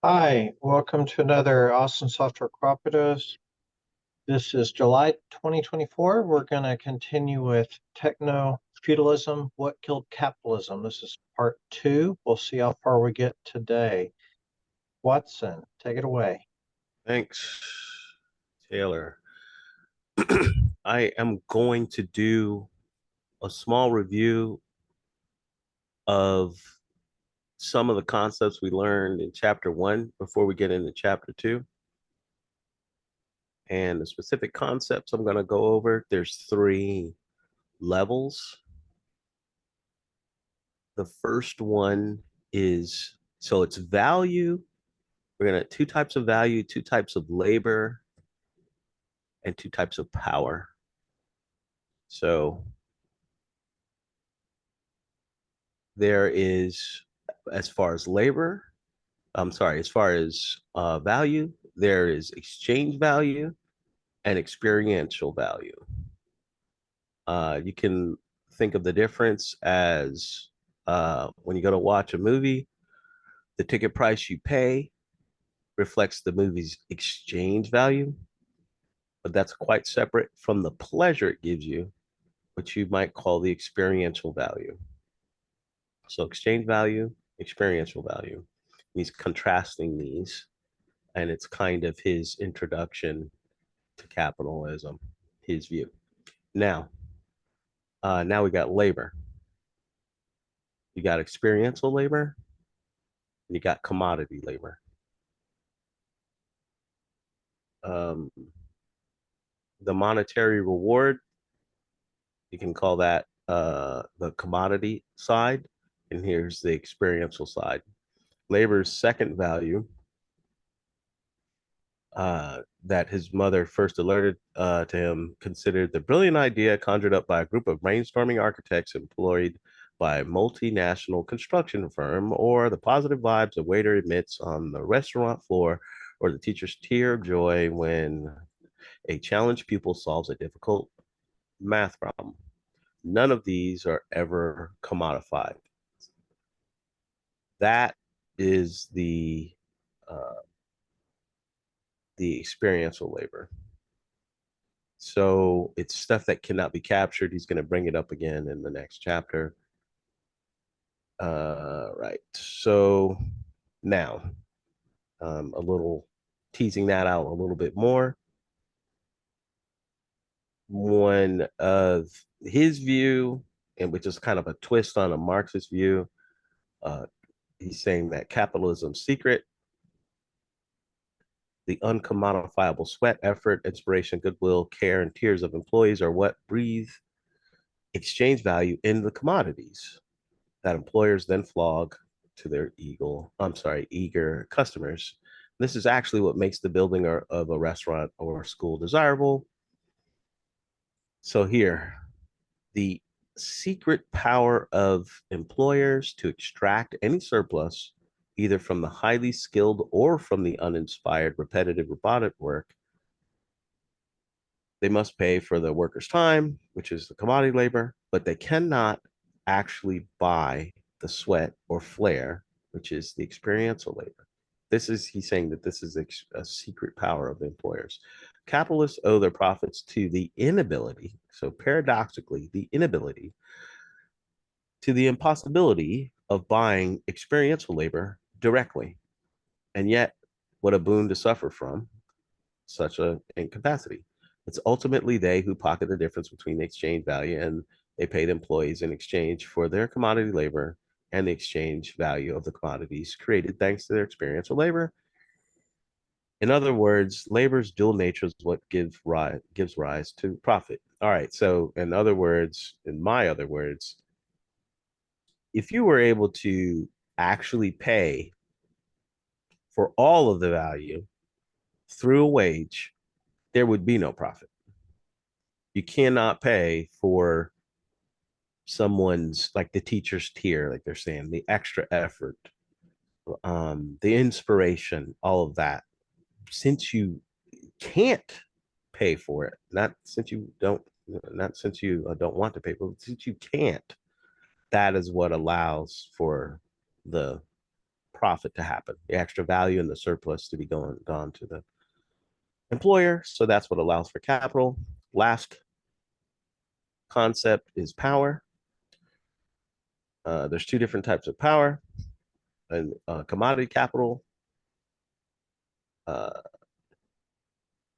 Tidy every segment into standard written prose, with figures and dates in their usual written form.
Hi, welcome to another Austin Software Cooperatives. This is July 2024. We're going to continue with Technofeudalism, What Killed Capitalism. This is part two. We'll see how far we get today. Watson, take it away. Thanks, Taylor. I am going to do a small review of some of the concepts we learned in chapter one before we get into chapter two. And the specific concepts I'm going to go over, there's three levels. The first one is it's value. We're going to two types of value, two types of labor, and two types of power. So there is, as far as labor, as far as value, there is exchange value and experiential value. You can think of the difference as when you go to watch a movie, the ticket price you pay reflects the movie's exchange value, but that's quite separate from the pleasure it gives you, which you might call the experiential value. So exchange value, experiential value. He's contrasting these, and it's kind of his introduction to capitalism, his view. Now we got labor. You got experiential labor, and you got commodity labor. Um, the monetary reward, you can call that the commodity side, and here's the experiential side. Labor's second value that his mother first alerted to him considered the brilliant idea conjured up by a group of brainstorming architects employed by a multinational construction firm, or the positive vibes a waiter emits on the restaurant floor, or the teacher's tear of joy when a challenged pupil solves a difficult math problem. None of these are ever commodified. That is the experiential labor. So it's stuff that cannot be captured. He's going to bring it up again in the next chapter. Right. So now, a little teasing that out a little bit more. One of his view, and which is kind of a twist on a Marxist view, uh, he's saying that capitalism's secret, the uncommodifiable sweat, effort, inspiration, goodwill, care, and tears of employees are what breathe exchange value in the commodities that employers then flog to their eager customers. This is actually what makes the building of a restaurant or school desirable. So here, the secret power of employers to extract any surplus, either from the highly skilled or from the uninspired, repetitive, robotic work. They must pay for the workers' time, which is the commodity labor, but they cannot actually buy the sweat or flair, which is the experiential labor. He's saying that this is a secret power of the employers. Capitalists owe their profits to the inability, so paradoxically, the inability to the impossibility of buying experiential labor directly. And yet, what a boon to suffer from such an incapacity. It's ultimately they who pocket the difference between the exchange value, and they pay the employees in exchange for their commodity labor and the exchange value of the commodities created thanks to their experiential labor. In other words, labor's dual nature is what gives rise to profit. All right. So, in my other words, if you were able to actually pay for all of the value through a wage, there would be no profit. You cannot pay for someone's, like the teacher's tier, like they're saying, the extra effort, the inspiration, all of that. Since you can't pay for it, not since you don't want to pay, but since you can't, that is what allows for the profit to happen, the extra value and the surplus to be gone to the employer. So that's what allows for capital. Last concept is power. There's two different types of power, and commodity capital. Uh,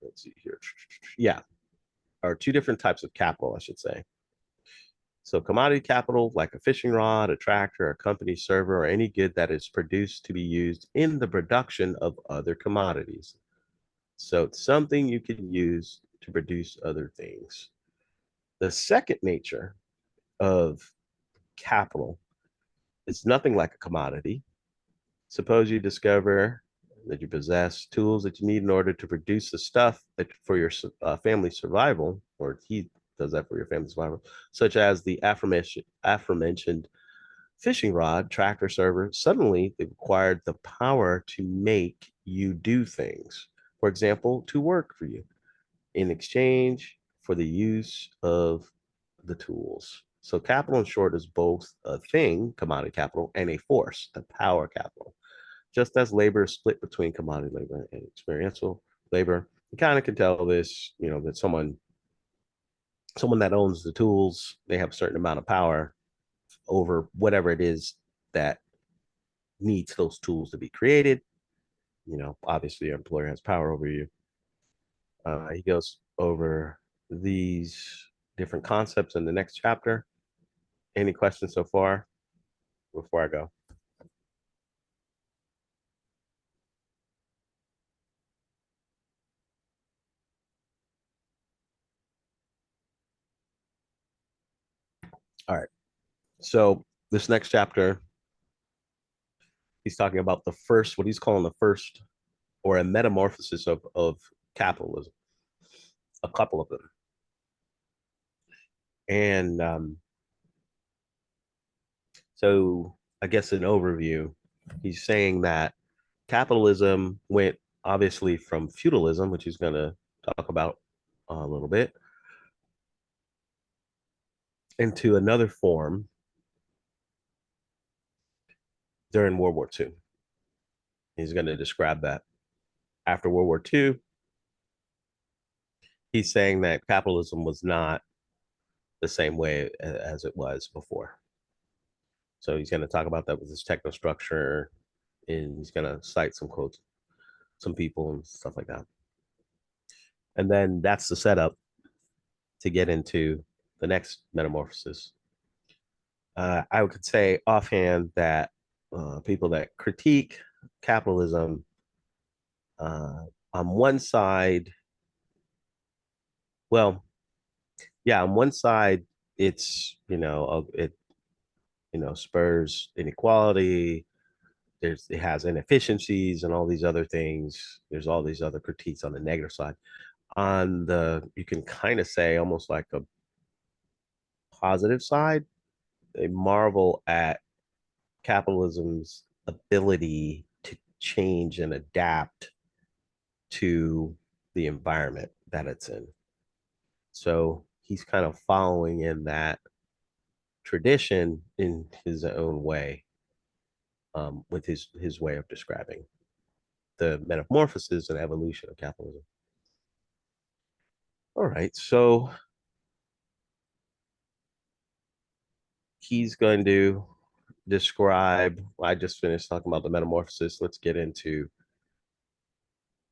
let's see here. Yeah, or two different types of capital, I should say. So commodity capital, like a fishing rod, a tractor, a company server, or any good that is produced to be used in the production of other commodities. So it's something you can use to produce other things. The second nature of capital is nothing like a commodity. Suppose you discover that you possess tools that you need in order to produce the stuff that for your family's survival, or he does that for your family's survival, such as the aforementioned fishing rod, tractor server. Suddenly, they required the power to make you do things. For example, to work for you in exchange for the use of the tools. So capital, in short, is both a thing, commodity capital, and a force, the power capital. Just as labor is split between commodity labor and experiential labor, you kind of can tell this, that someone that owns the tools, they have a certain amount of power over whatever it is that needs those tools to be created. Obviously your employer has power over you. He goes over these different concepts in the next chapter. Any questions so far before I go? All right. So this next chapter, he's talking about the first, what he's calling the first, or a metamorphosis of capitalism, a couple of them. And so I guess an overview, he's saying that capitalism went obviously from feudalism, which he's going to talk about a little bit, into another form during World War II. He's going to describe that. After World War II, he's saying that capitalism was not the same way as it was before. So he's going to talk about that with his technostructure, and he's going to cite some quotes, some people, and stuff like that. And then that's the setup to get into the next metamorphosis. I could say offhand that people that critique capitalism, on one side, well, yeah, on one side, it's it spurs inequality. It has inefficiencies and all these other things. There's all these other critiques on the negative side. On the, you can kind of say almost like a positive side, they marvel at capitalism's ability to change and adapt to the environment that it's in. So he's kind of following in that tradition in his own way, with his way of describing the metamorphosis and evolution of capitalism. All right, so he's going to describe. I just finished talking about the metamorphosis. Let's get into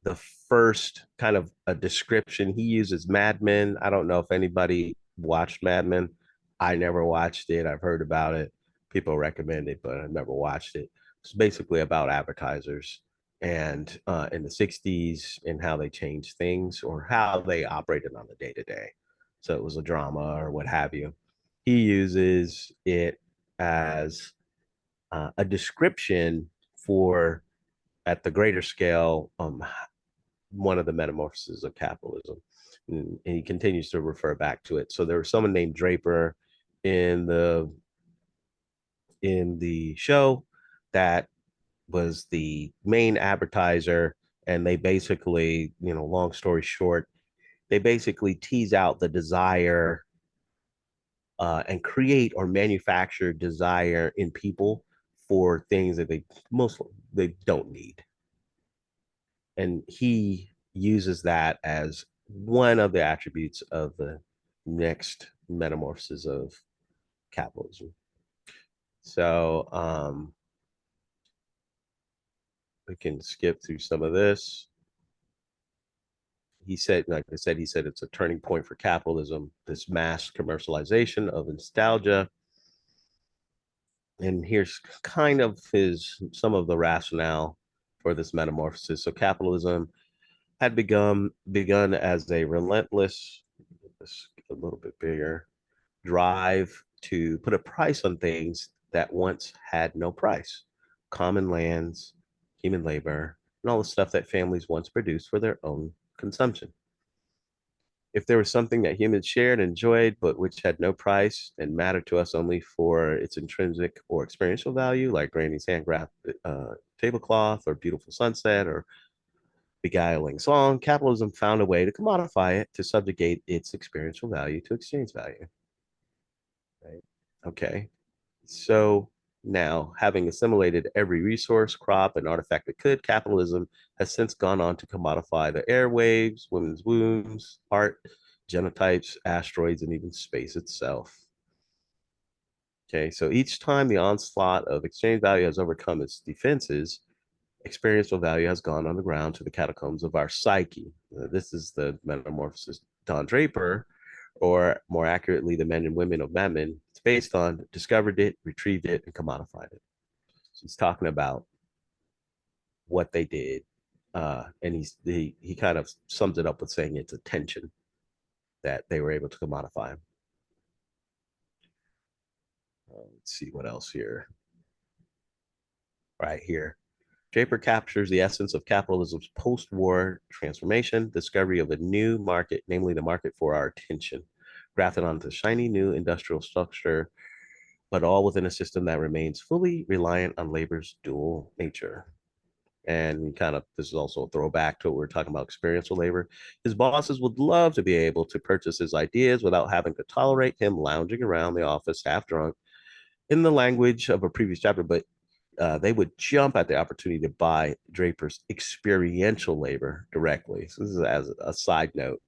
the first kind of a description. He uses Mad Men. I don't know if anybody watched Mad Men. I never watched it. I've heard about it. People recommend it, but I've never watched it. It's basically about advertisers and in the 60s and how they changed things or how they operated on the day to day. So it was a drama or what have you. He uses it as a description for, at the greater scale, one of the metamorphoses of capitalism. And he continues to refer back to it. So there was someone named Draper in the show that was the main advertiser, and they basically, long story short, they basically tease out the desire and create or manufacture desire in people for things that they don't need. And he uses that as one of the attributes of the next metamorphosis of capitalism. So we can skip through some of this. He said, like I said, he said it's a turning point for capitalism, this mass commercialization of nostalgia. And here's kind of some of the rationale for this metamorphosis. So capitalism had begun as a relentless, a little bit bigger, drive to put a price on things that once had no price. Common lands, human labor, and all the stuff that families once produced for their own consumption. If there was something that humans shared and enjoyed, but which had no price and mattered to us only for its intrinsic or experiential value, like Granny's handcrafted tablecloth or beautiful sunset or beguiling song, capitalism found a way to commodify it to subjugate its experiential value to exchange value. Right? Okay. So now, having assimilated every resource, crop, and artifact it could, capitalism has since gone on to commodify the airwaves, women's wombs, art, genotypes, asteroids, and even space itself. Okay, so each time the onslaught of exchange value has overcome its defenses, experiential value has gone underground to the catacombs of our psyche. This is the metamorphosis Don Draper, or more accurately, the men and women of Mammon. It's based on discovered it, retrieved it, and commodified it. So he's talking about what they did, and he kind of sums it up with saying it's attention that they were able to commodify. Let's see what else here. Right here. Draper captures the essence of capitalism's post-war transformation, discovery of a new market, namely the market for our attention, grafted onto the shiny new industrial structure, but all within a system that remains fully reliant on labor's dual nature. And kind of, this is also a throwback to what we are talking about, experiential labor. His bosses would love to be able to purchase his ideas without having to tolerate him lounging around the office half drunk, in the language of a previous chapter, but they would jump at the opportunity to buy Draper's experiential labor directly. So this is as a side note.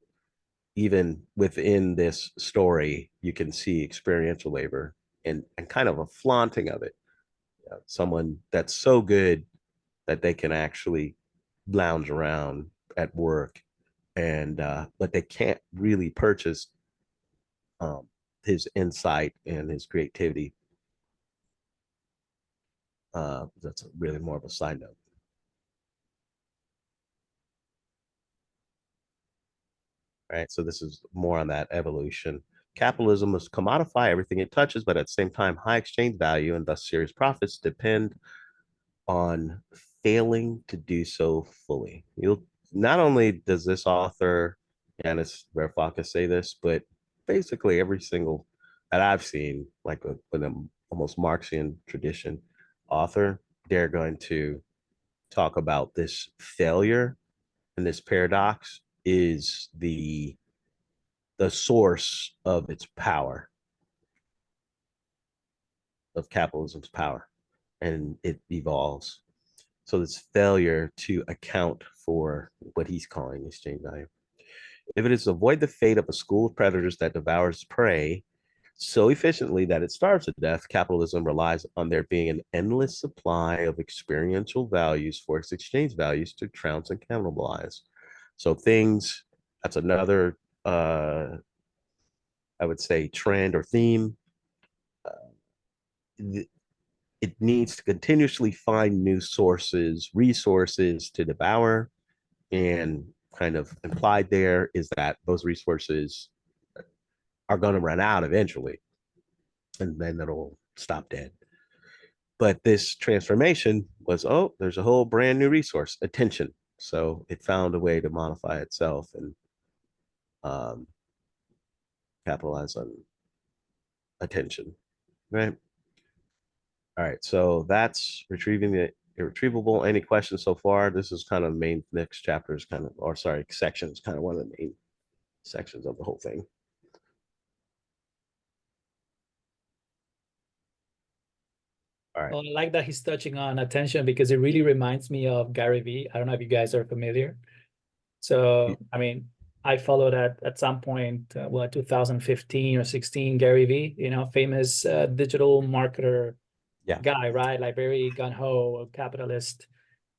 Even within this story, you can see experiential labor and kind of a flaunting of it. Someone that's so good that they can actually lounge around at work, and but they can't really purchase his insight and his creativity. That's really more of a side note. Right. So this is more on that evolution. Capitalism must commodify everything it touches, but at the same time, high exchange value and thus serious profits depend on failing to do so fully. You'll not only does this author Yanis Varoufakis say this, but basically every single that I've seen, like with an almost Marxian tradition author, they're going to talk about this failure and this paradox is the source of its power, of capitalism's power, and it evolves. So this failure to account for what he's calling exchange value. If it is to avoid the fate of a school of predators that devours prey so efficiently that it starves to death, capitalism relies on there being an endless supply of experiential values for its exchange values to trounce and cannibalize. So things, that's another, I would say, trend or theme. It needs to continuously find new sources, resources to devour, and kind of implied there is that those resources are going to run out eventually, and then it'll stop dead. But this transformation was, oh, there's a whole brand new resource, attention. So it found a way to modify itself and um, capitalize on attention, right? All right, so that's retrieving the irretrievable. Any questions so far? This is kind of main next chapters, kind of, or sorry, sections, kind of one of the main sections of the whole thing. All right. Well, I like that he's touching on attention because it really reminds me of Gary Vee. I don't know if you guys are familiar. So, I mean, I followed at some point, 2015 or 16, Gary Vee, famous digital marketer Yeah. guy, right? Like very gung-ho capitalist.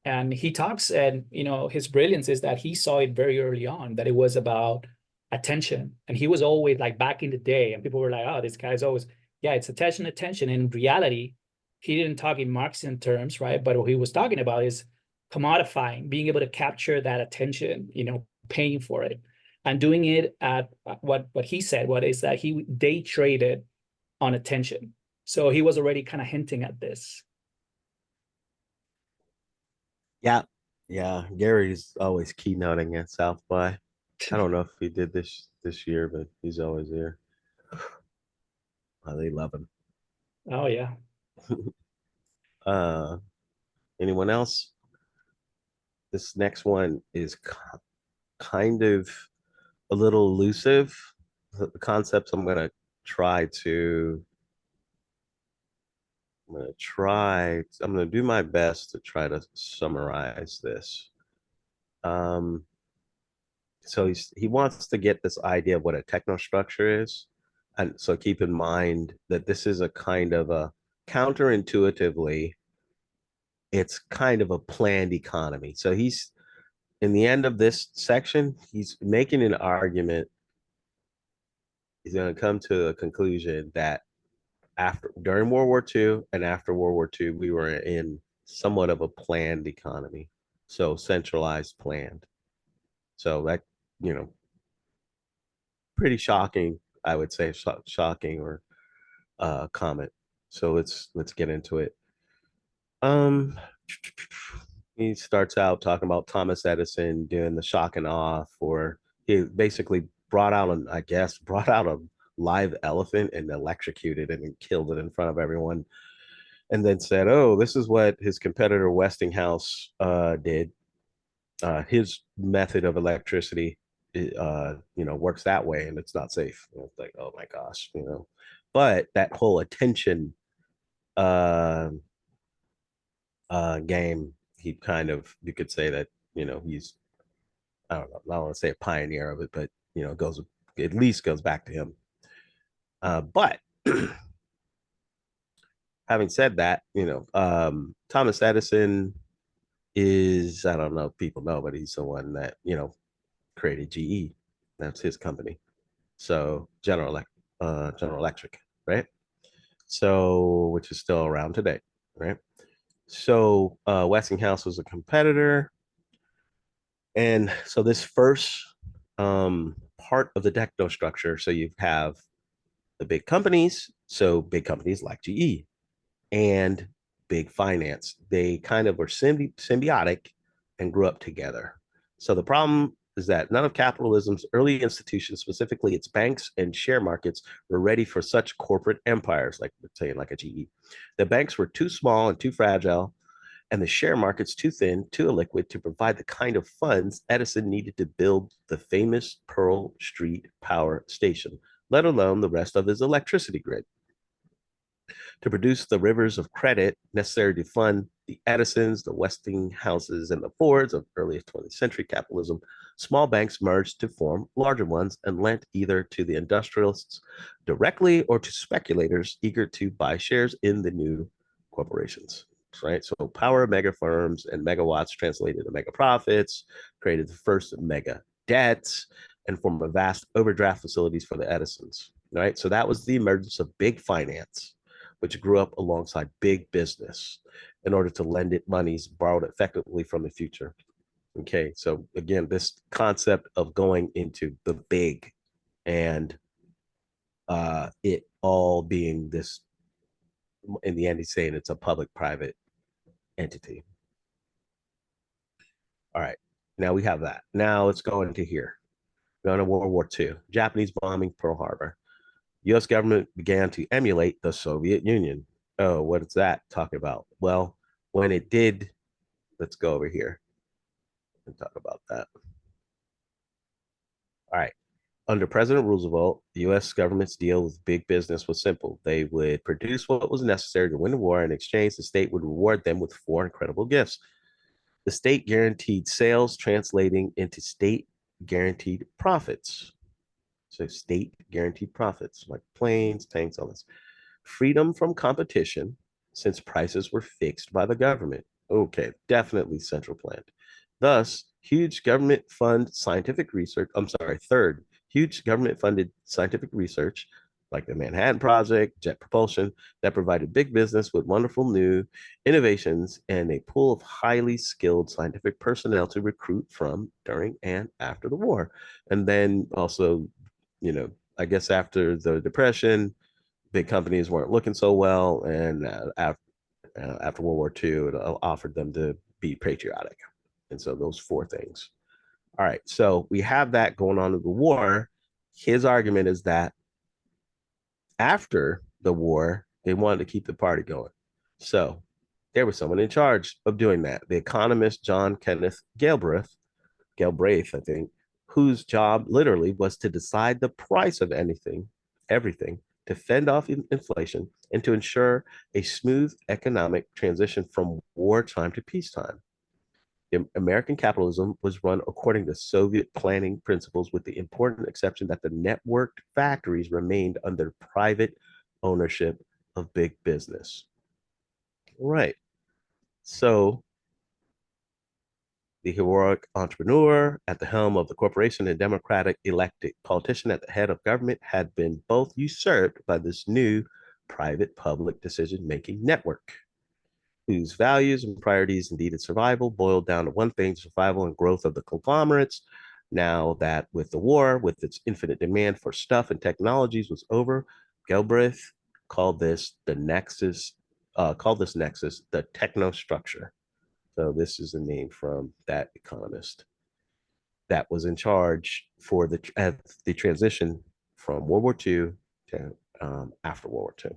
And he talks, and his brilliance is that he saw it very early on that it was about attention. And he was always like back in the day, and people were like, oh, this guy's always, yeah, it's attention, attention. And in reality, he didn't talk in Marxian terms, right? But what he was talking about is commodifying, being able to capture that attention, paying for it, and doing it at what he said, what is that he day traded on attention. So he was already kind of hinting at this. Yeah. Yeah. Gary's always keynoting at South by. I don't know if he did this year, but he's always there. Oh, they love him. Oh yeah. uh Anyone else? This next one is kind of a little elusive. The concepts try to I'm gonna do my best to try to summarize this. Um so he wants to get this idea of what a technostructure is. And so keep in mind that this is a kind of a counterintuitively, it's kind of a planned economy. So he's in the end of this section, he's making an argument. He's going to come to a conclusion that during World War II and after World War II, we were in somewhat of a planned economy. So centralized, planned. So that, you know, pretty shocking, I would say, shocking or comment. So let's get into it. Um, he starts out talking about Thomas Edison doing the shock and awe, for he basically brought out a live elephant and electrocuted it and killed it in front of everyone, and then said, "Oh, this is what his competitor Westinghouse did. His method of electricity, works that way, and it's not safe." It's like, oh my gosh, But that whole attention uh, game, he kind of, you could say that, he's, I don't know, I don't want to say a pioneer of it, but goes, at least goes back to him. But having said that, Thomas Edison is, I don't know if people know, but he's the one that, created GE. That's his company. So General Electric, right? So, which is still around today, right? So Westinghouse was a competitor. And so this first part of the technostructure, so you have the big companies, so big companies like GE, and big finance. They kind of were symbiotic and grew up together. So the problem is that none of capitalism's early institutions, specifically its banks and share markets, were ready for such corporate empires, like saying like a GE. The banks were too small and too fragile, and the share markets too thin, too illiquid to provide the kind of funds Edison needed to build the famous Pearl Street power station, let alone the rest of his electricity grid. To produce the rivers of credit necessary to fund the Edisons, the Westinghouses, and the Fords of early 20th century capitalism, small banks merged to form larger ones and lent either to the industrialists directly or to speculators eager to buy shares in the new corporations. Right, so power mega firms and megawatts translated to mega profits, created the first mega debts, and formed a vast overdraft facilities for the Edisons. Right, so that was the emergence of big finance, which grew up alongside big business in order to lend it monies borrowed effectively from the future. Okay, so again, this concept of going into the big and it all being this, in the end, he's saying it's a public-private entity. All right, now we have that. Now let's go into here. Going to World War II, Japanese bombing Pearl Harbor. U.S. government began to emulate the Soviet Union. Oh, what is that talking about? Well, when it did, let's go over here and talk about that. All right. Under President Roosevelt, the U.S. government's deal with big business was simple. They would produce what was necessary to win the war. In exchange, the state would reward them with four incredible gifts. The state guaranteed sales, translating into state guaranteed profits. So, state guaranteed profits, like planes, tanks, all this. Freedom from competition, since prices were fixed by the government. Okay, definitely central planned. Thus, huge government fund scientific research. I'm sorry, third, huge government funded scientific research like the Manhattan Project, jet propulsion, that provided big business with wonderful new innovations and a pool of highly skilled scientific personnel to recruit from during and after the war. And then also, I guess after the Depression, big companies weren't looking so well, and after World War II, it offered them to be patriotic. And so those four things. All right, so we have that going on in the war. His argument is that after the war, they wanted to keep the party going. So there was someone in charge of doing that. The economist John Kenneth Galbraith, I think, whose job literally was to decide the price of everything, to fend off inflation, and to ensure a smooth economic transition from wartime to peacetime. American capitalism was run according to Soviet planning principles, with the important exception that the networked factories remained under private ownership of big business. Right. So the heroic entrepreneur at the helm of the corporation and democratic elected politician at the head of government had been both usurped by this new private public decision making network, whose values and priorities, indeed its survival, boiled down to one thing: survival and growth of the conglomerates. Now that with the war, with its infinite demand for stuff and technologies was over, Galbraith called this nexus the technostructure. So this is a name from that economist that was in charge for the transition from World War II to after World War II.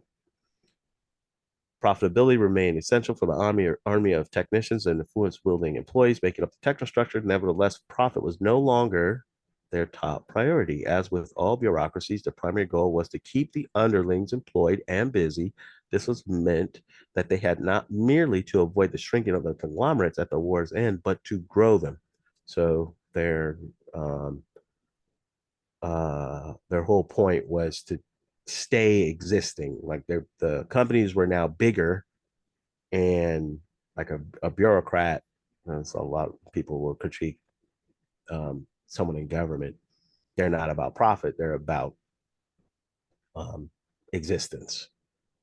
Profitability remained essential for the army of technicians and influence-wielding employees making up the technostructure. Nevertheless, profit was no longer their top priority. As with all bureaucracies, the primary goal was to keep the underlings employed and busy. This was meant that they had not merely to avoid the shrinking of the conglomerates at the war's end, but to grow them. So their whole point was to stay existing. Like the companies were now bigger, and like a bureaucrat. So a lot of people will critique someone in government. They're not about profit; they're about existence.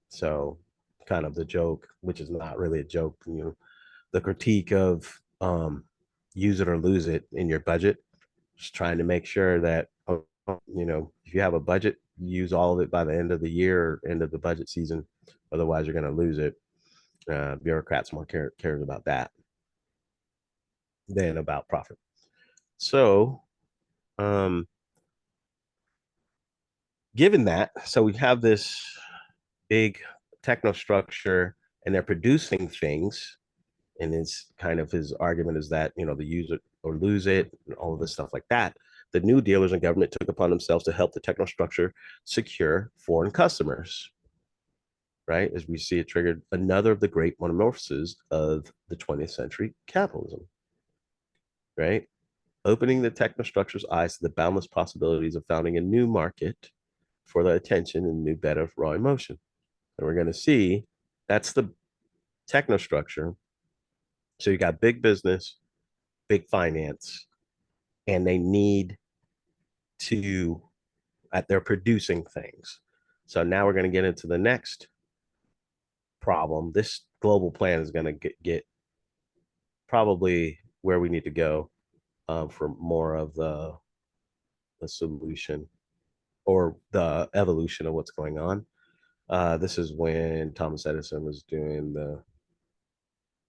So, kind of the joke, which is not really a joke, the critique of use it or lose it in your budget. Just trying to make sure that if you have a budget, use all of it by the end of the year or end of the budget season. Otherwise, you're going to lose it. Bureaucrats more cares about that than about profit. So, given that, so we have this big technostructure, and they're producing things, and it's kind of his argument is that the use it or lose it, and all of this stuff like that. The new dealers and government took upon themselves to help the technostructure secure foreign customers. Right, as we see, it triggered another of the great metamorphoses of the 20th century capitalism. Right, opening the technostructure's eyes to the boundless possibilities of founding a new market for the attention and new bed of raw emotion. And we're going to see that's the technostructure. So you got big business, big finance, and they need to, they're producing things. So now we're going to get into the next problem. This global plan is going to get probably where we need to go for more of the solution or the evolution of what's going on. This is when Thomas Edison was doing the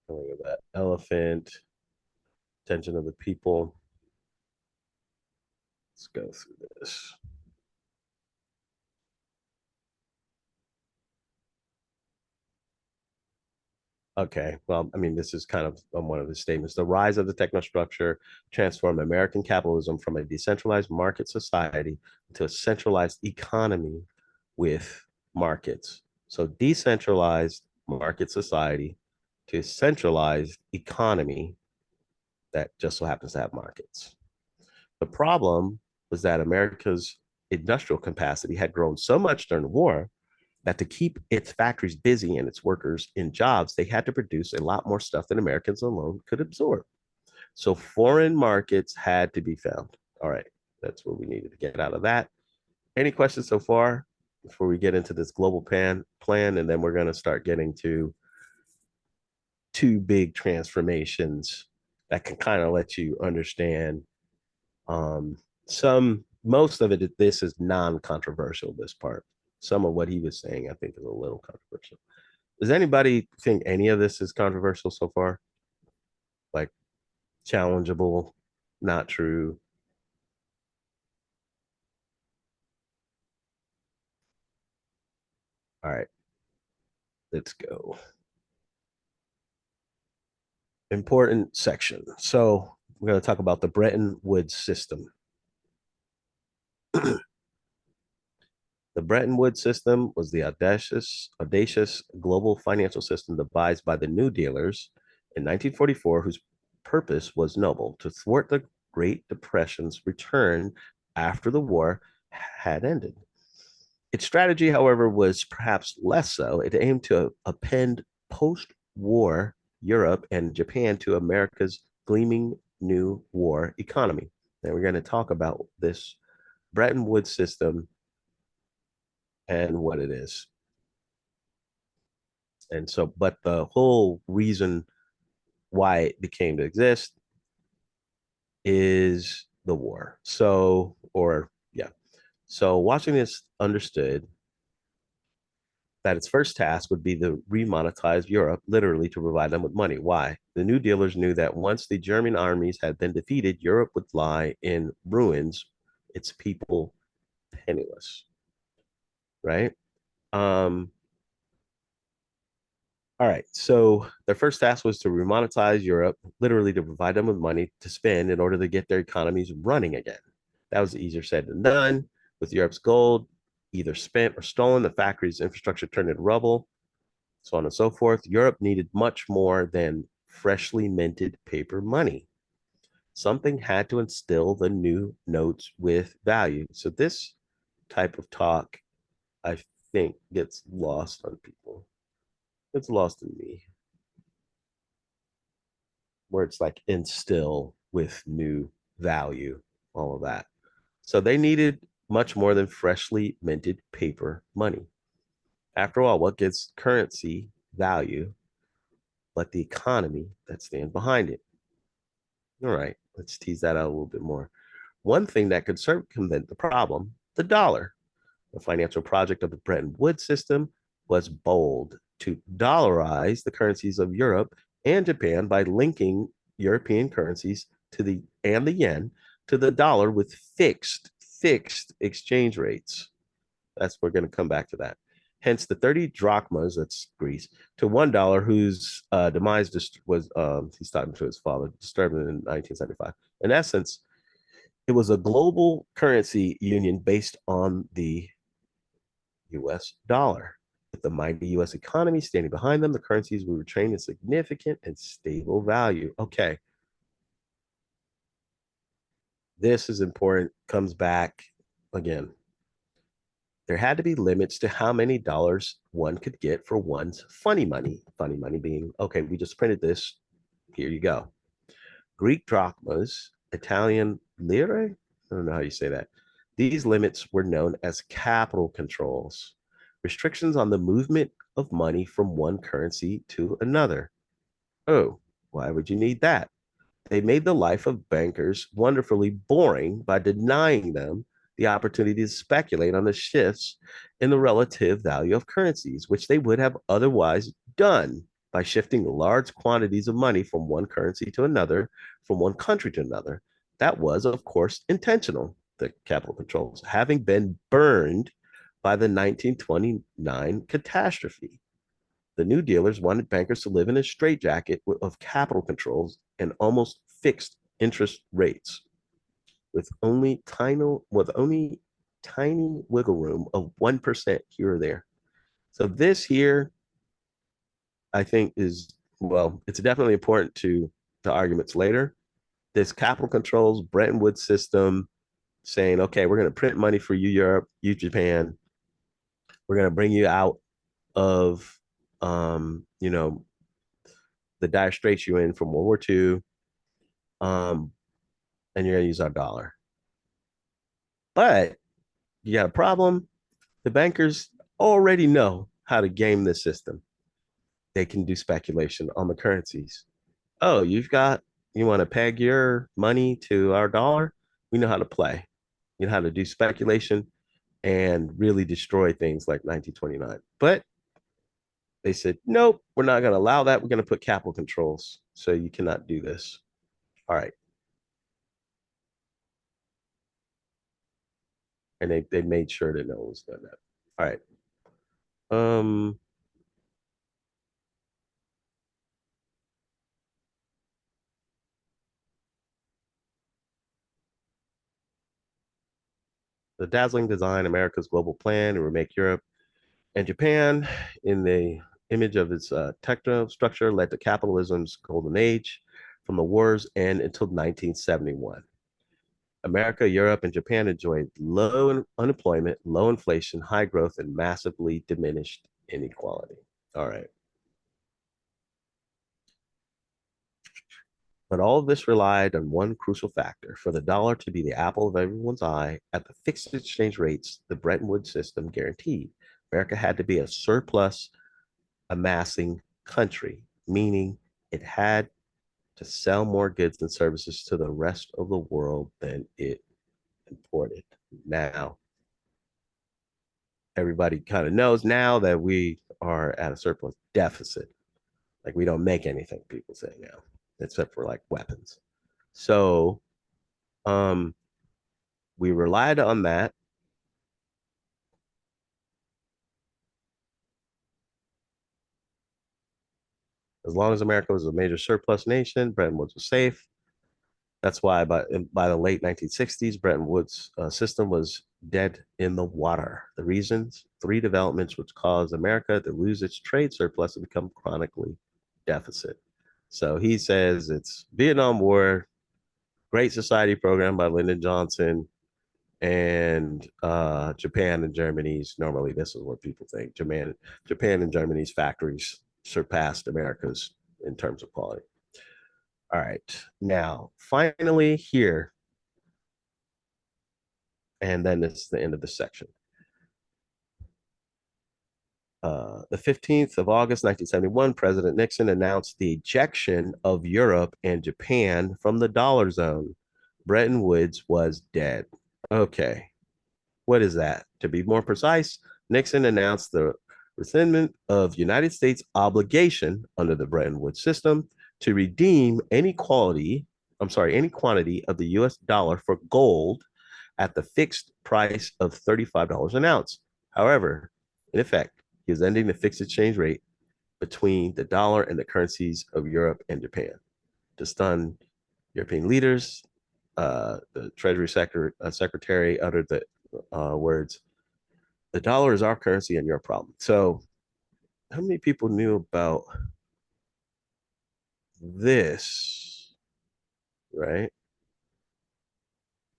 killing of that elephant, attention of the people. Let's go through this. Okay, well, I mean, this is kind of one of the statements. The rise of the technostructure transformed American capitalism from a decentralized market society to a centralized economy with markets. So decentralized market society to centralized economy that just so happens to have markets. The problem was that America's industrial capacity had grown so much during the war that to keep its factories busy and its workers in jobs, they had to produce a lot more stuff than Americans alone could absorb. So foreign markets had to be found. All right, that's what we needed to get out of that. Any questions so far before we get into this global plan? And then we're going to start getting to two big transformations that can kind of let you understand most of it. This is non-controversial, this part. Some of what he was saying, I think, is a little controversial. Does anybody think any of this is controversial so far? Like challengeable, not true? All right, let's go. Important section. So we're going to talk about the Bretton Woods system. The Bretton Woods system was the audacious global financial system devised by the New Dealers in 1944, whose purpose was noble: to thwart the Great Depression's return after the war had ended. Its strategy, however, was perhaps less so. It aimed to append post-war Europe and Japan to America's gleaming new war economy. And we're going to talk about this Bretton Woods system and what it is. And so, but the whole reason why it became to exist is the war. So, or yeah. So Washington understood that its first task would be to remonetize Europe, literally to provide them with money. Why? The New Dealers knew that once the German armies had been defeated, Europe would lie in ruins, its people penniless. Right? All right. So their first task was to remonetize Europe, literally to provide them with money to spend in order to get their economies running again. That was easier said than done. With Europe's gold either spent or stolen, the factory's infrastructure turned into rubble, so on and so forth. Europe needed much more than freshly minted paper money. Something had to instill the new notes with value. So this type of talk, I think, gets lost on people. It's lost in me, where it's like instill with new value, all of that. So they needed much more than freshly minted paper money. After all, what gives currency value but the economy that stands behind it? All right, let's tease that out a little bit more. One thing that could circumvent the problem, the dollar. The financial project of the Bretton Woods system was bold: to dollarize the currencies of Europe and Japan by linking European currencies to the yen to the dollar with fixed exchange rates. We're going to come back to that. Hence, the 30 drachmas, that's Greece, to $1, whose demise was, he's talking to his father, disturbed in 1975. In essence, it was a global currency union based on the US dollar. With the mighty US economy standing behind them, the currencies would retain a significant and stable value. Okay. This is important, comes back again. There had to be limits to how many dollars one could get for one's funny money. Funny money being, okay, we just printed this. Here you go. Greek drachmas, Italian lire. I don't know how you say that. These limits were known as capital controls, restrictions on the movement of money from one currency to another. Oh, why would you need that? They made the life of bankers wonderfully boring by denying them the opportunity to speculate on the shifts in the relative value of currencies, which they would have otherwise done by shifting large quantities of money from one currency to another, from one country to another. That was, of course, intentional, the capital controls, having been burned by the 1929 catastrophe. The new dealers wanted bankers to live in a straitjacket of capital controls and almost fixed interest rates, with only tiny wiggle room of 1% here or there. So this here, I think, is, well, it's definitely important to arguments later. This capital controls Bretton Woods system saying, okay, we're going to print money for you, Europe, you, Japan. We're going to bring you out of, the dire straits you're in from World War II, and you're going to use our dollar. But you got a problem. The bankers already know how to game this system. They can do speculation on the currencies. Oh, you want to peg your money to our dollar? We know how to play. You know how to do speculation and really destroy things like 1929. But they said, nope, we're not going to allow that. We're going to put capital controls. So you cannot do this. All right. And they made sure that no one was doing that. All right. The dazzling design, America's global plan to remake Europe and Japan in the image of its techno structure led to capitalism's golden age from the war's end until 1971. America, Europe, and Japan enjoyed low unemployment, low inflation, high growth, and massively diminished inequality. All right. But all of this relied on one crucial factor. For the dollar to be the apple of everyone's eye at the fixed exchange rates the Bretton Woods system guaranteed, America had to be a surplus amassing country, meaning it had to sell more goods and services to the rest of the world than it imported. Now, everybody kind of knows now that we are at a surplus deficit. Like, we don't make anything, people say now, except for like weapons. So we relied on that. As long as America was a major surplus nation, Bretton Woods was safe. That's why by the late 1960s, Bretton Woods system was dead in the water. The reasons: three developments which caused America to lose its trade surplus and become chronically deficit. So he says it's Vietnam War, Great Society program by Lyndon Johnson, and Japan and Germany's, normally this is what people think, Japan and Germany's factories surpassed America's in terms of quality. All right, now finally here, and then it's the end of the section. The 15th of August, 1971, President Nixon announced the ejection of Europe and Japan from the dollar zone. Bretton Woods was dead. Okay, what is that? To be more precise, Nixon announced the rescindment of United States obligation under the Bretton Woods system to redeem any quantity of the US dollar for gold at the fixed price of $35 an ounce. However, in effect, he is ending the fixed exchange rate between the dollar and the currencies of Europe and Japan. To stun European leaders, the Treasury Secretary uttered the words, "The dollar is our currency and your problem." So how many people knew about this, right?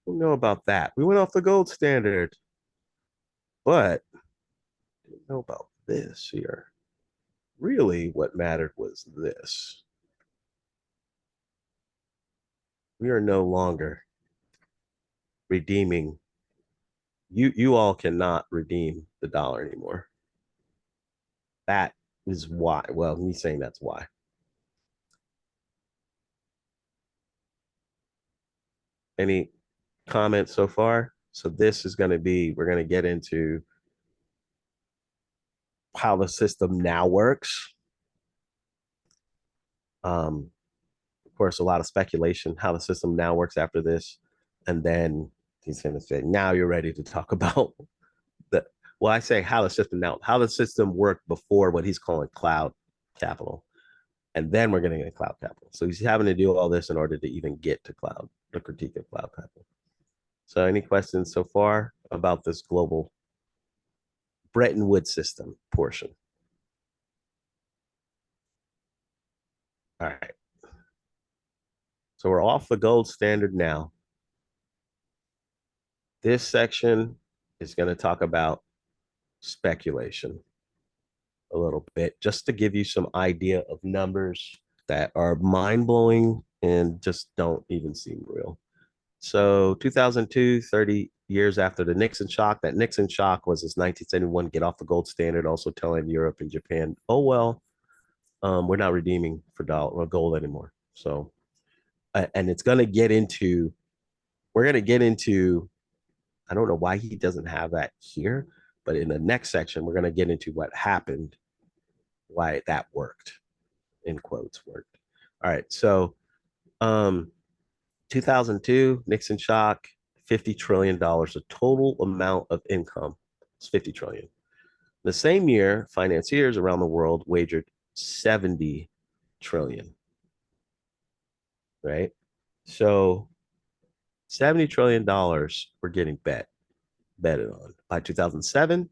Who know about that? We went off the gold standard, but didn't know about this here. Really, what mattered was this. We are no longer redeeming. You all cannot redeem the dollar anymore. That is why. Well, he's saying that's why. Any comments so far? So this is going to be, we're going to get into how the system now works. Of course, a lot of speculation how the system now works after this, and then he's going to say, "Now you're ready to talk about Well, I say how the system now, how the system worked before what he's calling cloud capital. And then we're getting a cloud capital. So he's having to do all this in order to even get to cloud, the critique of cloud capital. So any questions so far about this global Bretton Woods system portion? All right. So we're off the gold standard now. This section is going to talk about speculation a little bit, just to give you some idea of numbers that are mind-blowing and just don't even seem real. So 2002, 30 years after the Nixon shock, that Nixon shock was this 1971 get off the gold standard, also telling Europe and Japan, oh, well, we're not redeeming for gold anymore. So, and it's going to get into, we're going to get into, I don't know why he doesn't have that here, but in the next section, we're going to get into what happened, why that worked, in quotes, worked. All right. So, 2002, Nixon shock, $50 trillion, the total amount of income is $50 trillion. The same year, financiers around the world wagered 70 trillion, right? So $70 trillion were getting betted on. By 2007,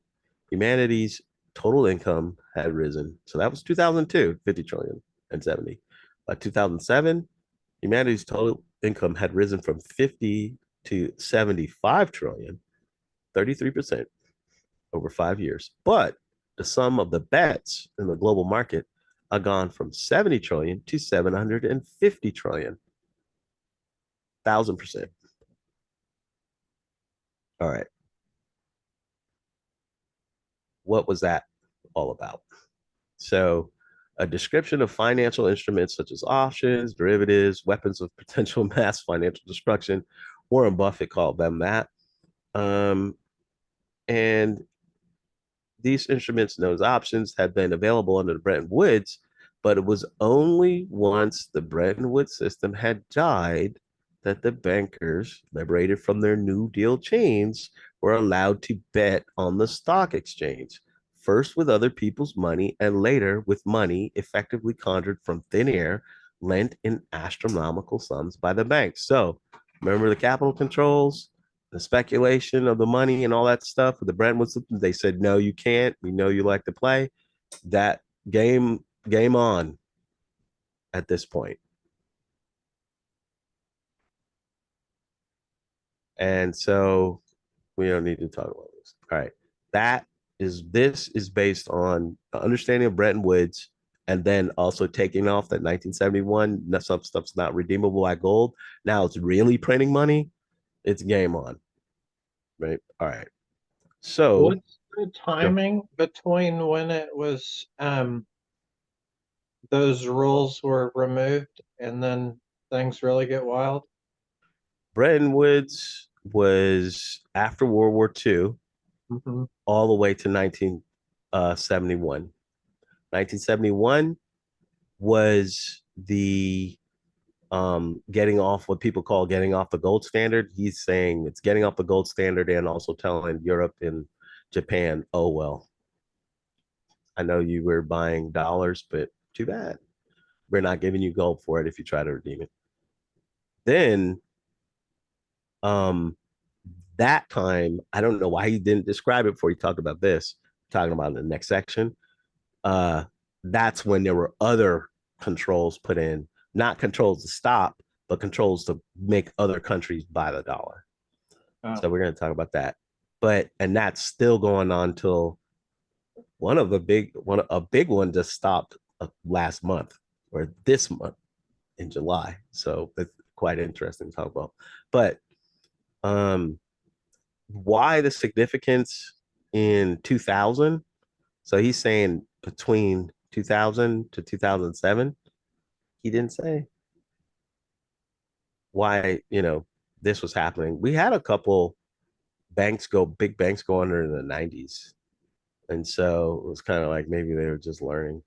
humanity's total income had risen. So that was 2002, 50 trillion and 70. By 2007, humanity's total income had risen from 50 to 75 trillion, 33% over 5 years. But the sum of the bets in the global market are gone from 70 trillion to 750 trillion, 1,000%. All right. What was that all about? So, a description of financial instruments such as options, derivatives, weapons of potential mass financial destruction. Warren Buffett called them that. And these instruments, those options, had been available under the Bretton Woods, but it was only once the Bretton Woods system had died that the bankers, liberated from their New Deal chains, were allowed to bet on the stock exchange, first with other people's money and later with money effectively conjured from thin air, lent in astronomical sums by the banks. So remember the capital controls, the speculation of the money and all that stuff with the Bretton Woods, they said, no, you can't. We know you like to play. That game on at this point. And so we don't need to talk about this. All right. This is based on understanding of Bretton Woods and then also taking off that 1971, some stuff's not redeemable by gold. Now it's really printing money. It's game on. Right. All right. So what's the timing between when it was those rules were removed and then things really get wild? Bretton Woods was after World War II, all the way to 1971. 1971 was the getting off, what people call getting off the gold standard. He's saying it's getting off the gold standard and also telling Europe and Japan, oh, well, I know you were buying dollars, but too bad. We're not giving you gold for it if you try to redeem it. Then that time, I don't know why he didn't describe it before he talked about this, talking about in the next section. That's when there were other controls put in, not controls to stop, but controls to make other countries buy the dollar. Oh. So we're going to talk about that. And that's still going on till a big one just stopped last month or this month in July. So it's quite interesting to talk about. But why the significance in 2000? So he's saying between 2000 to 2007, he didn't say why, this was happening. We had a couple big banks go under in the 90s. And so it was kind of like maybe they were just learning.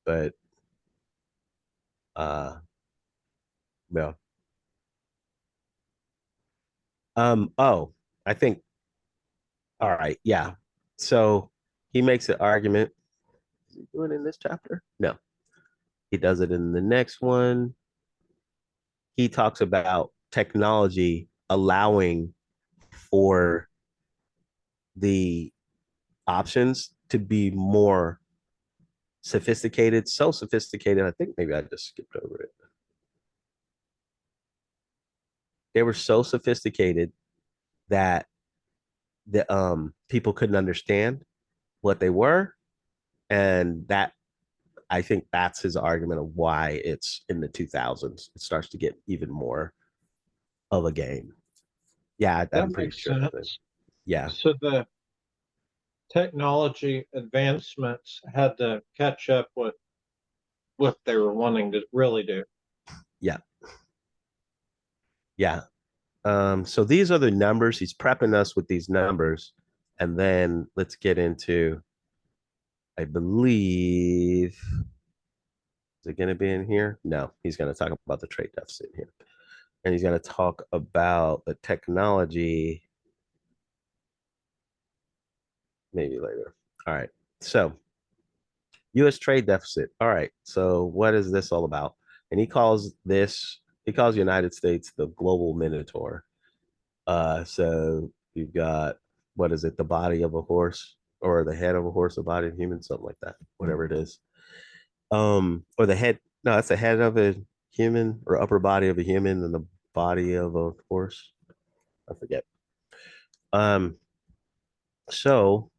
But no. I think, all right, yeah. So he makes the argument. Is he doing it in this chapter? No, he does it in the next one. He talks about technology allowing for the options to be more sophisticated, so sophisticated. I think maybe I just skipped over it. They were so sophisticated that the people couldn't understand what they were, and that I think that's his argument of why it's in the 2000s. It starts to get even more of a game. Yeah, That I'm pretty makes sure. sense. Yeah, So the technology advancements had to catch up with what they were wanting to really do. yeah, yeah. So these are the numbers. He's prepping us with these numbers, and then let's get into, I believe, is it going to be in here? No, he's going to talk about the trade deficit here, and he's going to talk about the technology maybe later. All right. So U.S. trade deficit. All right. So what is this all about? And he calls the United States the global minotaur. So you've got, what is it, the body of a horse, or the head of a horse, the body of a human, something like that, whatever it is. Or the head, no, that's the head of a human, or upper body of a human, and the body of a horse. I forget. Um, so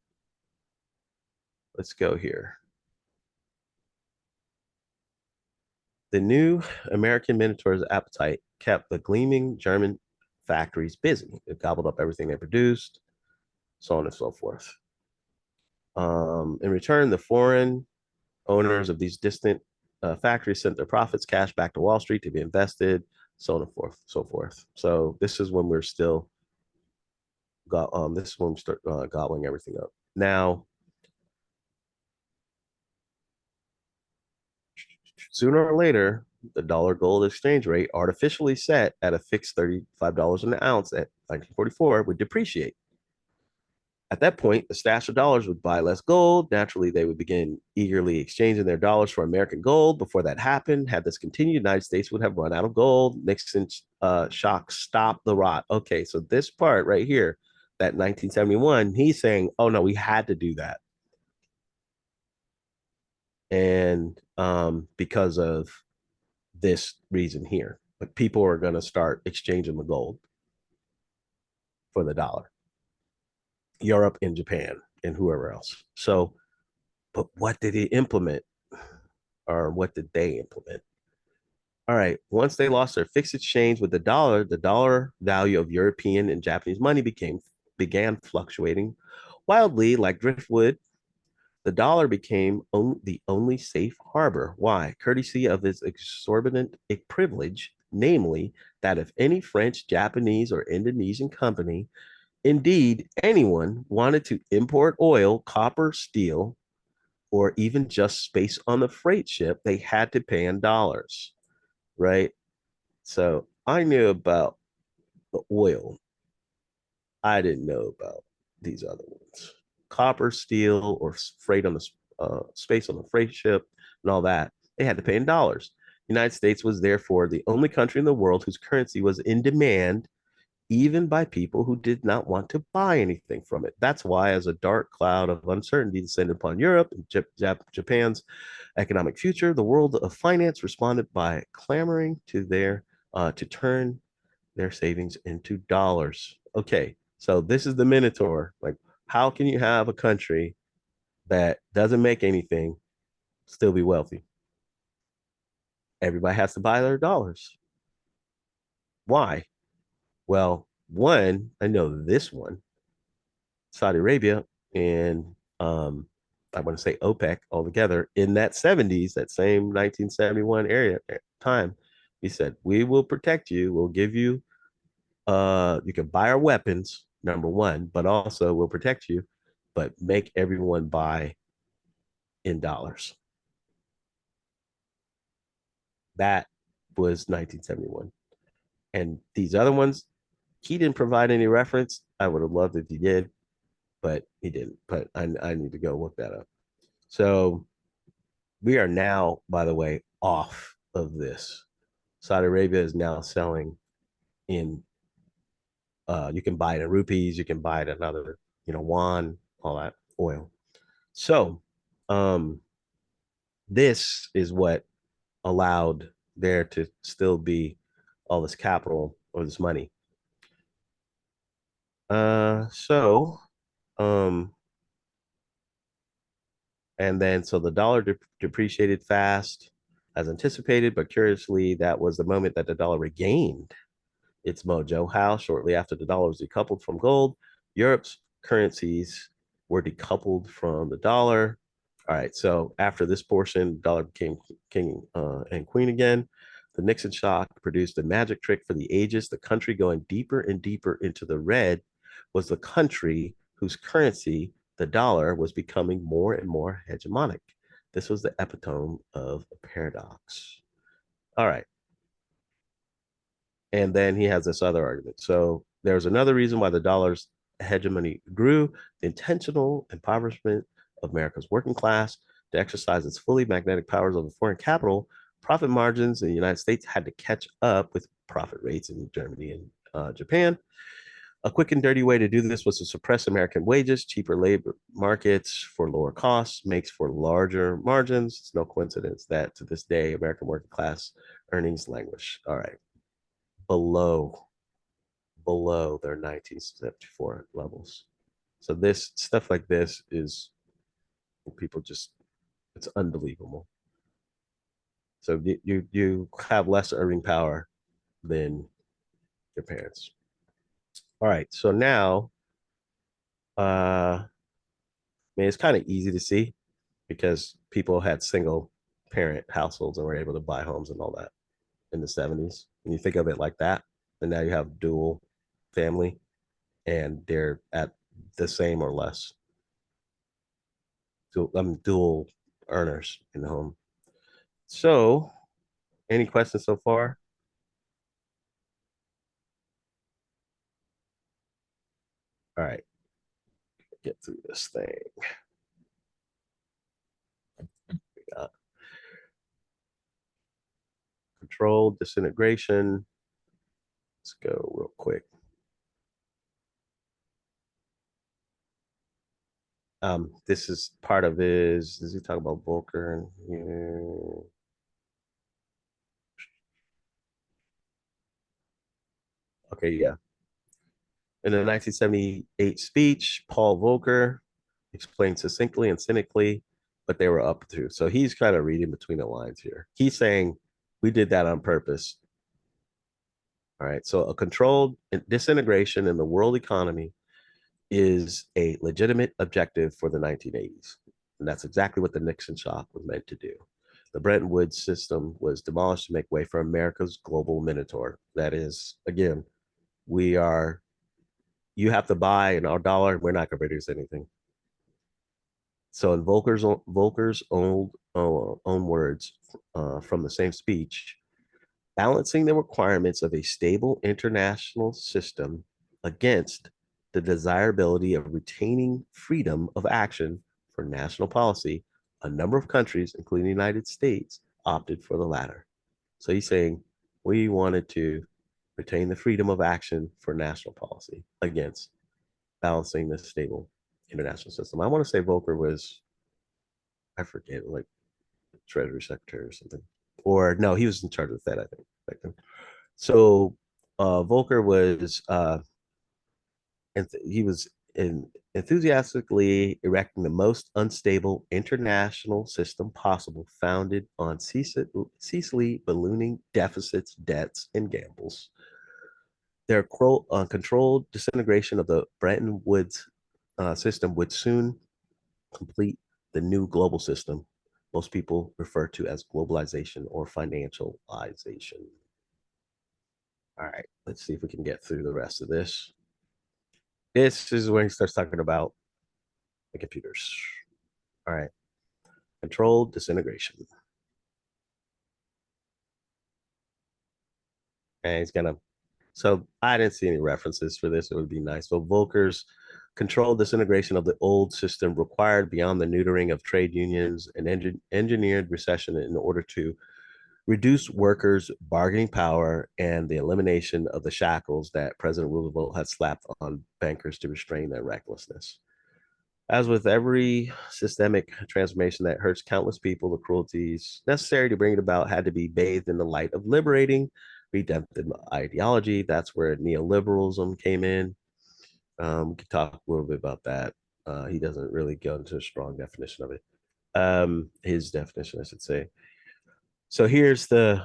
let's go here. The new American Minotaur's appetite kept the gleaming German factories busy. It gobbled up everything they produced, so on and so forth. In return, the foreign owners of these distant factories sent their profits, cash back to Wall Street to be invested, so on and forth, so forth. So this is when we're still this is when we start gobbling everything up. Now, sooner or later, the dollar gold exchange rate, artificially set at a fixed $35 an ounce at 1944, would depreciate. At that point, the stash of dollars would buy less gold. Naturally, they would begin eagerly exchanging their dollars for American gold. Before that happened, had this continued, the United States would have run out of gold. Nixon shock stopped the rot. Okay, so this part right here, that 1971, he's saying, oh no, we had to do that. And because of this reason here, but people are going to start exchanging the gold for the dollar. Europe and Japan and whoever else. So, but what did he implement, or what did they implement? All right. Once they lost their fixed exchange with the dollar value of European and Japanese money began fluctuating wildly like driftwood. The dollar became the only safe harbor. Why? Courtesy of its exorbitant privilege, namely that if any French, Japanese, or Indonesian company, indeed anyone, wanted to import oil, copper, steel, or even just space on the freight ship, they had to pay in dollars, right? So I knew about the oil. I didn't know about these other ones. Copper, steel, or freight on the space on the freight ship and all that. They had to pay in dollars. The United States was therefore the only country in the world whose currency was in demand, even by people who did not want to buy anything from it. That's why, as a dark cloud of uncertainty descended upon Europe and Japan's economic future, the world of finance responded by clamoring to turn their savings into dollars. Okay, so this is the Minotaur. Like, how can you have a country that doesn't make anything still be wealthy? Everybody has to buy their dollars. Why? Well, one, I know this one, Saudi Arabia and I want to say OPEC altogether in that 70s, that same 1971 area time, he said, we will protect you. We'll give you, you can buy our weapons, number one, but also we'll protect you, but make everyone buy in dollars. That was 1971. And these other ones, he didn't provide any reference. I would have loved if he did. but he didn't. But I need to go look that up. So we are now, by the way, off of this. Saudi Arabia is now selling in you can buy it in rupees, you can buy it in other, yuan, all that oil. So this is what allowed there to still be all this capital or this money. So and then so the dollar depreciated fast as anticipated, but curiously, that was the moment that the dollar regained its mojo. How? Shortly after the dollar was decoupled from gold, Europe's currencies were decoupled from the dollar. All right, so after this portion, the dollar became king and queen again. The Nixon shock produced a magic trick for the ages. The country going deeper and deeper into the red was the country whose currency, the dollar, was becoming more and more hegemonic. This was the epitome of a paradox. All right. And then he has this other argument. So there's another reason why the dollar's hegemony grew: the intentional impoverishment of America's working class. To exercise its fully magnetic powers over foreign capital, profit margins in the United States had to catch up with profit rates in Germany and Japan. A quick and dirty way to do this was to suppress American wages. Cheaper labor markets for lower costs makes for larger margins. It's no coincidence that to this day, American working class earnings languish. All right. Below their 1974 levels. So this stuff like this is people just, it's unbelievable. So you have less earning power than your parents. All right, so now I mean, it's kind of easy to see because people had single parent households and were able to buy homes and all that in the 70s. And you think of it like that, and now you have dual family and they're at the same or less. Dual earners in the home. So, any questions so far? All right, get through this thing. We got controlled disintegration. Let's go real quick. This is part of his. Does he talk about Volcker? Yeah. Okay, yeah. In the 1978 speech, Paul Volcker explained succinctly and cynically what they were up to. So he's kind of reading between the lines here. He's saying, we did that on purpose. All right. So a controlled disintegration in the world economy is a legitimate objective for the 1980s. And that's exactly what the Nixon shock was meant to do. The Bretton Woods system was demolished to make way for America's global minotaur. That is, again, you have to buy in our dollar, we're not going to produce anything. So in Volcker's own words from the same speech, balancing the requirements of a stable international system against the desirability of retaining freedom of action for national policy, a number of countries, including the United States, opted for the latter. So he's saying we wanted to retain the freedom of action for national policy against balancing the stable international system. I want to say Volcker was, I forget, like Treasury Secretary or something. Or no, he was in charge of the Fed, I think, back then. So Volcker was he was enthusiastically erecting the most unstable international system possible, founded on ceaselessly ballooning deficits, debts, and gambles. Their controlled disintegration of the Bretton Woods system would soon complete the new global system most people refer to as globalization or financialization. All right, let's see if we can get through the rest of this. This is when he starts talking about the computers. All right, controlled disintegration. And he's gonna So I didn't see any references for this. It would be nice. So Volcker's controlled disintegration of the old system required beyond the neutering of trade unions and engineered recession in order to reduce workers' bargaining power and the elimination of the shackles that President Roosevelt had slapped on bankers to restrain their recklessness. As with every systemic transformation that hurts countless people, the cruelties necessary to bring it about had to be bathed in the light of liberating, redemptive ideology. That's where neoliberalism came in. We could talk a little bit about that. He doesn't really go into a strong definition of it. His definition, I should say. So here's the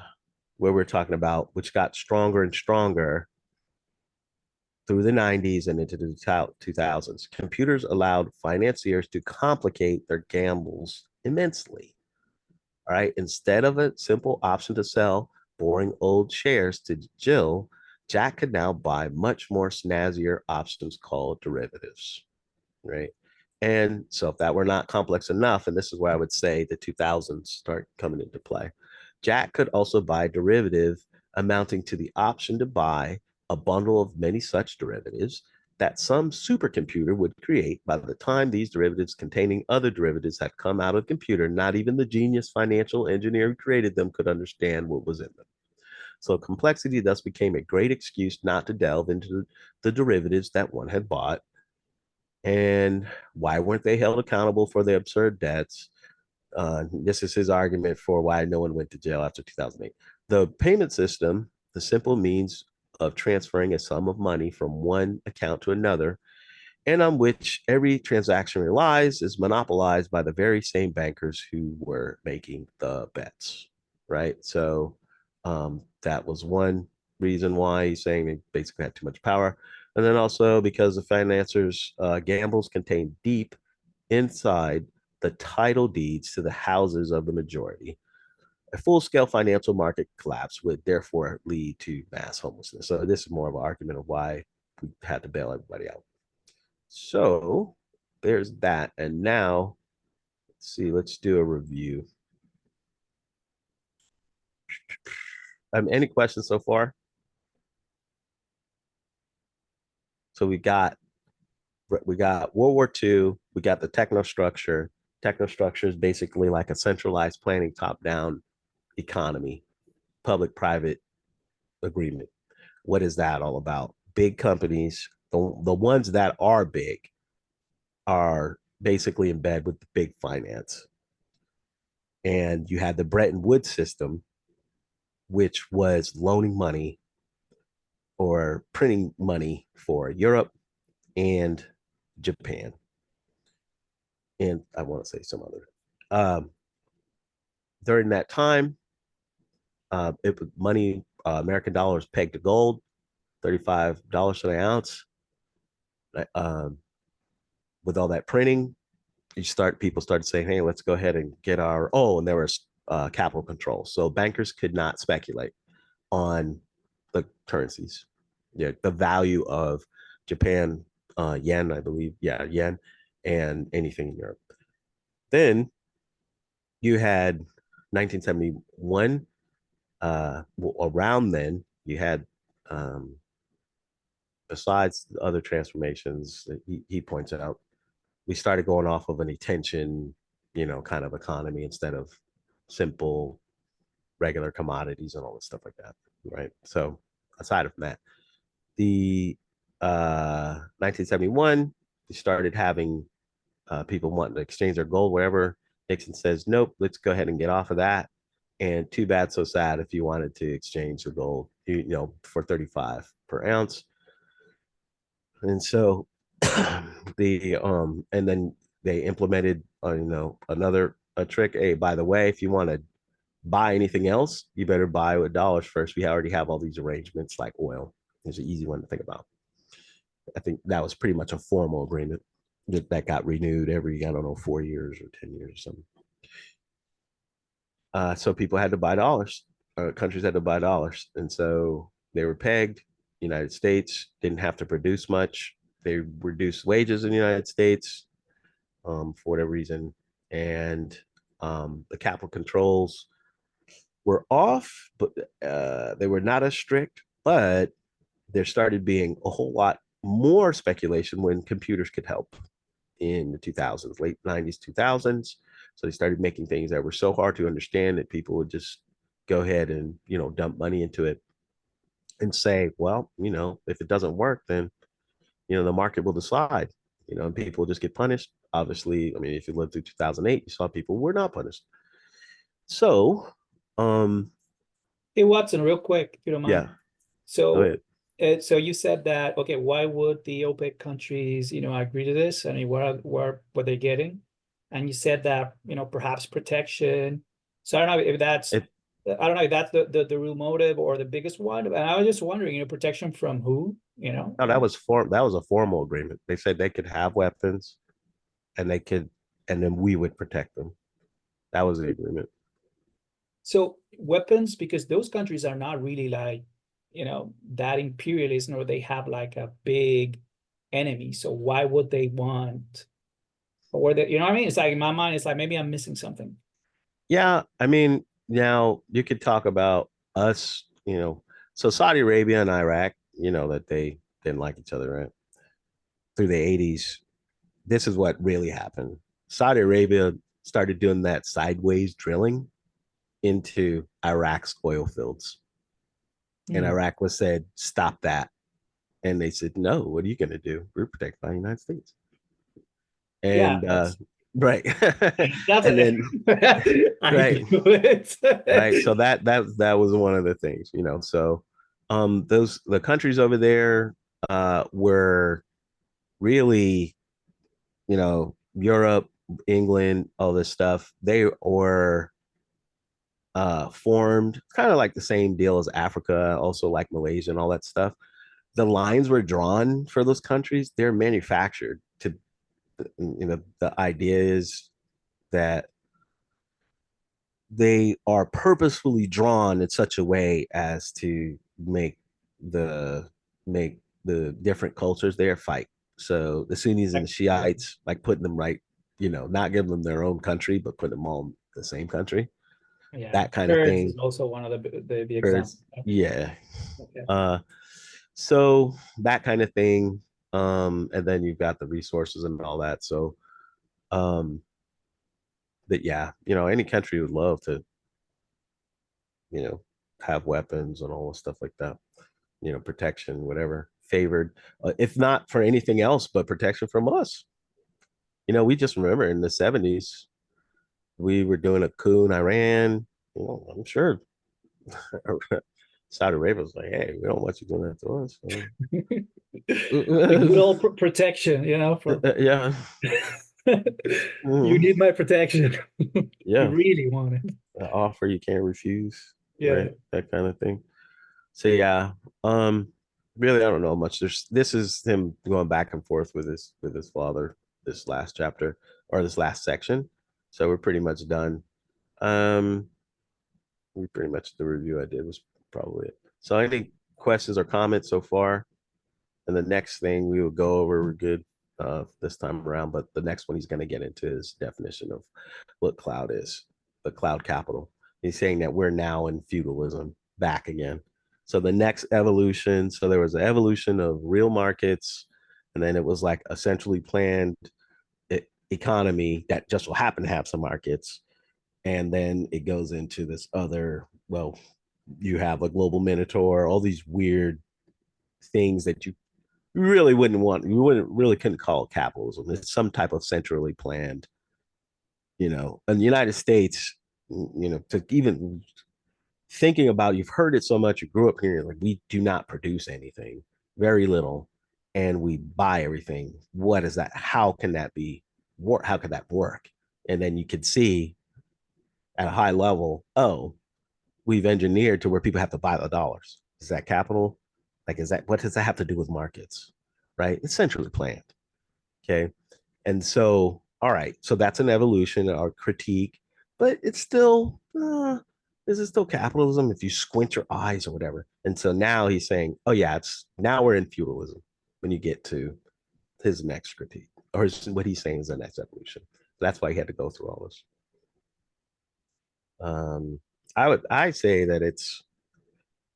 where we're talking about, which got stronger and stronger through the 90s and into the 2000s. Computers allowed financiers to complicate their gambles immensely. All right. Instead of a simple option to sell boring old shares to Jill, Jack could now buy much more snazzier options called derivatives. Right. And so if that were not complex enough, and this is where I would say the 2000s start coming into play, Jack could also buy derivative amounting to the option to buy a bundle of many such derivatives that some supercomputer would create. By the time these derivatives containing other derivatives had come out of the computer, not even the genius financial engineer who created them could understand what was in them. So complexity thus became a great excuse not to delve into the derivatives that one had bought. And why weren't they held accountable for their absurd debts? This is his argument for why no one went to jail after 2008. The payment system, the simple means of transferring a sum of money from one account to another, and on which every transaction relies, is monopolized by the very same bankers who were making the bets, right? So that was one reason why he's saying they basically had too much power. And then also because the financiers' gambles contain deep inside the title deeds to the houses of the majority. A full-scale financial market collapse would therefore lead to mass homelessness. So this is more of an argument of why we had to bail everybody out. So there's that. And now, let's see, let's do a review. Any questions so far? So we got World War II, we got the technostructure. Technostructure is basically like a centralized planning top-down economy, public-private agreement. What is that all about? Big companies, the ones that are big, are basically in bed with the big finance. And you had the Bretton Woods system, which was loaning money or printing money for Europe and Japan. And I want to say some other. During that time, it was money, American dollars pegged to gold, $35 to the ounce. With all that printing, people started saying, hey, let's go ahead and get and there was capital control. So bankers could not speculate on the currencies. Yeah, the value of Japan, yen, I believe. Yeah, yen, and anything in Europe. Then you had 1971. Around then, you had, besides the other transformations that he points out, we started going off of an attention, kind of economy instead of simple, regular commodities and all this stuff like that, right? So aside from that, the 1971, we started having people wanting to exchange their gold, wherever. Nixon says, nope, let's go ahead and get off of that. And too bad, so sad if you wanted to exchange the gold, for 35 per ounce. And so and then they implemented another trick. Hey, by the way, if you want to buy anything else, you better buy with dollars first. We already have all these arrangements like oil. It's an easy one to think about. I think that was pretty much a formal agreement that got renewed every, 4 years or 10 years or something. So people had to buy dollars. Countries had to buy dollars. And so they were pegged. United States didn't have to produce much. They reduced wages in the United States for whatever reason. And the capital controls were off, but they were not as strict. But there started being a whole lot more speculation when computers could help in the 2000s, late 90s, 2000s. So they started making things that were so hard to understand that people would just go ahead and, dump money into it and say, well, if it doesn't work, then, the market will decide, and people just get punished. Obviously, I mean, if you lived through 2008, you saw people were not punished. So, Hey, Watson, real quick, if you don't mind. yeah, go So, ahead. so you said that, okay, why would the OPEC countries, agree to this? I mean, what they getting? And you said that, perhaps protection. So I don't know if that's, If, I don't know if that's the real motive or the biggest one. And I was just wondering, protection from who, no, that was a formal agreement. They said they could have weapons and and then we would protect them. That was the agreement. So weapons, because those countries are not really like, that imperialist, or they have like a big enemy. So why would they want, or they, you know what I mean? It's like in my mind, it's like maybe I'm missing something. Yeah, I mean, now you could talk about us, so Saudi Arabia and Iraq, that they didn't like each other, right? Through the 80s, this is what really happened. Saudi Arabia started doing that sideways drilling into Iraq's oil fields. And Iraq was said, stop that. And they said, no, what are you going to do? We're protected by the United States. Yeah, And right. that's and then right. it. Right. So that was one of the things, So the countries over there were really, Europe, England, all this stuff, they were formed kind of like the same deal as Africa, also like Malaysia and all that stuff. The lines were drawn for those countries, they're manufactured to, the idea is that they are purposefully drawn in such a way as to the make the different cultures there fight. So the Sunnis and the Shiites, like putting them right, not giving them their own country, but putting them all in the same country. Yeah, That kind of Kurds thing. is also one of the examples. Yeah. Okay. So that kind of thing. And then you've got the resources and all that. So that yeah, any country would love to, have weapons and all the stuff like that, protection, whatever, favored, if not for anything else, but protection from us. We just remember in the 70s, we were doing a coup in Iran. I'm sure Saudi Arabia was like, hey, we don't want you doing that to us. The good old protection, for Yeah. you need my protection. Yeah. You really want it. An offer you can't refuse. Yeah. Right. That kind of thing. So yeah. Really I don't know much. This is him going back and forth with his father, this last chapter or this last section. So we're pretty much done. We pretty much the review I did was probably it. So any questions or comments so far? And the next thing we will go over, we're good this time around, but the next one he's going to get into his definition of what cloud is, the cloud capital. He's saying that we're now in feudalism back again. So the next evolution, so there was an evolution of real markets, and then it was like a centrally planned economy that just will happen to have some markets. And then it goes into this other, well, you have a global minotaur, all these weird things that you really wouldn't want, you wouldn't really couldn't call it capitalism. It's some type of centrally planned, in the United States, to even thinking about, you've heard it so much, you grew up here, like we do not produce anything, very little, and we buy everything. What is that? How can that be? How could that work? And then you could see at a high level, oh, we've engineered to where people have to buy the dollars. Is that capital? Like, what does that have to do with markets? Right? It's centrally planned. Okay. And so, all right. So that's an evolution or critique, but it's still, is it still capitalism if you squint your eyes or whatever? And so now he's saying, oh, yeah, now we're in feudalism when you get to his next critique, or what he's saying is the next evolution. That's why he had to go through all this. I say that it's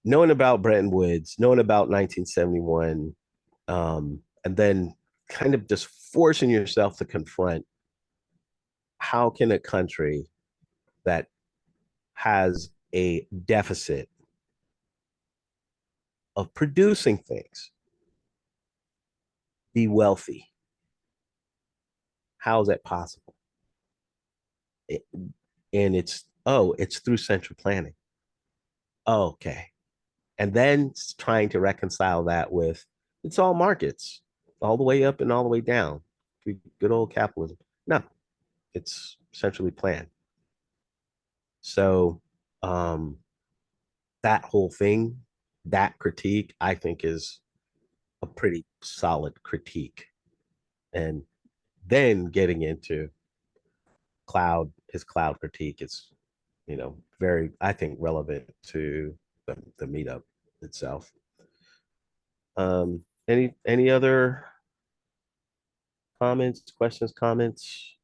knowing about Bretton Woods, knowing about 1971, and then kind of just forcing yourself to confront how can a country that has a deficit of producing things be wealthy? How is that possible? And it's through central planning. Oh, okay. And then trying to reconcile that with it's all markets, all the way up and all the way down. Good old capitalism. No, it's centrally planned. So that whole thing, that critique, I think is a pretty solid critique. And then getting into his cloud critique is, very, I think, relevant to the meetup itself. Any other comments, questions, comments?